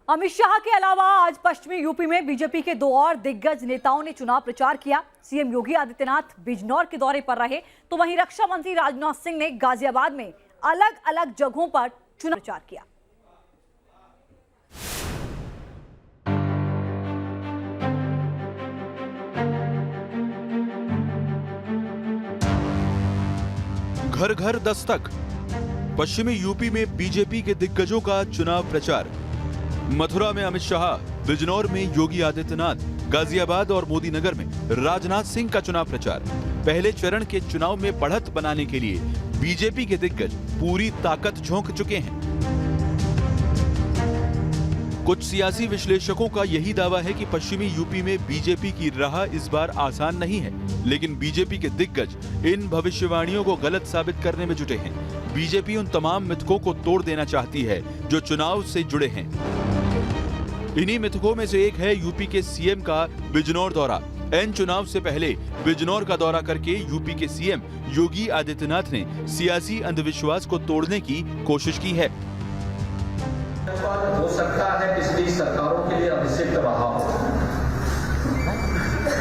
अमित शाह के अलावा आज पश्चिमी यूपी में बीजेपी के दो और दिग्गज नेताओं ने चुनाव प्रचार किया। सीएम योगी आदित्यनाथ बिजनौर के दौरे पर रहे, तो वहीं रक्षा मंत्री राजनाथ सिंह ने गाजियाबाद में अलग अलग जगहों पर चुनाव प्रचार किया। घर घर दस्तक, पश्चिमी यूपी में बीजेपी के दिग्गजों का चुनाव प्रचार। मथुरा में अमित शाह, बिजनौर में योगी आदित्यनाथ, गाजियाबाद और मोदीनगर में राजनाथ सिंह का चुनाव प्रचार। पहले चरण के चुनाव में बढ़त बनाने के लिए बीजेपी के दिग्गज पूरी ताकत झोंक चुके हैं। कुछ सियासी विश्लेषकों का यही दावा है कि पश्चिमी यूपी में बीजेपी की राह इस बार आसान नहीं है, लेकिन बीजेपी के दिग्गज इन भविष्यवाणियों को गलत साबित करने में जुटे हैं। बीजेपी उन तमाम मिथकों को तोड़ देना चाहती है जो चुनाव से जुड़े हैं। इन्हीं मिथकों में से एक है यूपी के सीएम का बिजनौर दौरा। एन चुनाव से पहले बिजनौर का दौरा करके यूपी के सीएम योगी आदित्यनाथ ने सियासी अंधविश्वास को तोड़ने की कोशिश की है। हो सकता है पिछली सरकारों के लिए अभिषिक्त रहा हो,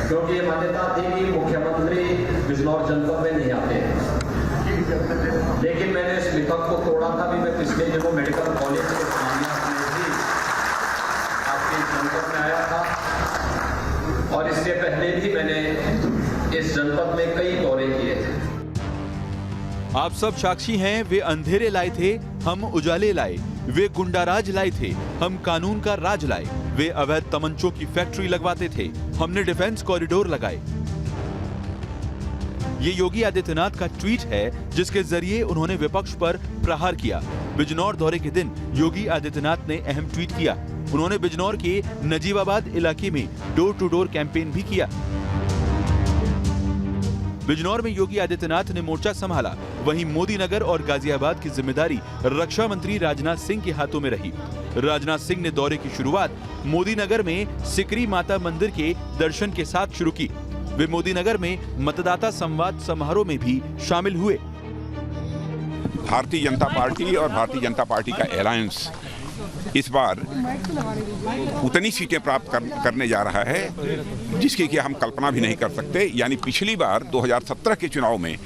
क्योंकि ये मान्यता थी कि मुख्यमंत्री बिजनौर जनपद में नहीं आते हैं। लेकिन मैंने इस मिथक को तोड़ा था भी। मैं पिछले दिनों मेडिकल कॉलेज के आपके जनपद में आया था, और इससे पहले भी मैंने इस जनपद में कई दौरे किए थे। आप सब साक्षी हैं। वे अंधेरे लाए थे, हम उजाले लाए। वे गुंडाराज लाए थे, हम कानून का राज लाए। वे अवैध तमंचों की फैक्ट्री लगवाते थे, हमने डिफेंस कॉरिडोर लगाए। ये योगी आदित्यनाथ का ट्वीट है जिसके जरिए उन्होंने विपक्ष पर प्रहार किया। बिजनौर दौरे के दिन योगी आदित्यनाथ ने अहम ट्वीट किया। उन्होंने बिजनौर के नजीबाबाद इलाके में डोर टू डोर कैंपेन भी किया। बिजनौर में योगी आदित्यनाथ ने मोर्चा संभाला, वहीं मोदीनगर और गाजियाबाद की जिम्मेदारी रक्षा मंत्री राजनाथ सिंह के हाथों में रही। राजनाथ सिंह ने दौरे की शुरुआत मोदीनगर में सिकरी माता मंदिर के दर्शन के साथ शुरू की। वे मोदीनगर में मतदाता संवाद समारोह में भी शामिल हुए। भारतीय जनता पार्टी और भारतीय जनता पार्टी का अलायंस इस बार उतनी सीटें प्राप्त करने जा रहा है जिसकी कि हम कल्पना भी नहीं कर सकते। यानी पिछली बार 2017 के चुनाव में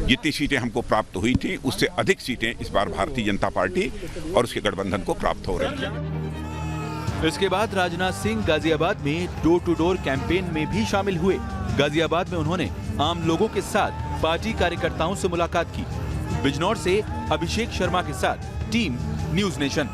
जितनी सीटें हमको प्राप्त हुई थी, उससे अधिक सीटें इस बार भारतीय जनता पार्टी और उसके गठबंधन को प्राप्त हो रही हैं। इसके बाद राजनाथ सिंह गाजियाबाद में डोर टू डोर कैंपेन में भी शामिल हुए। गाजियाबाद में उन्होंने आम लोगों के साथ पार्टी कार्यकर्ताओं से मुलाकात की। बिजनौर से अभिषेक शर्मा के साथ टीम न्यूज़ नेशन।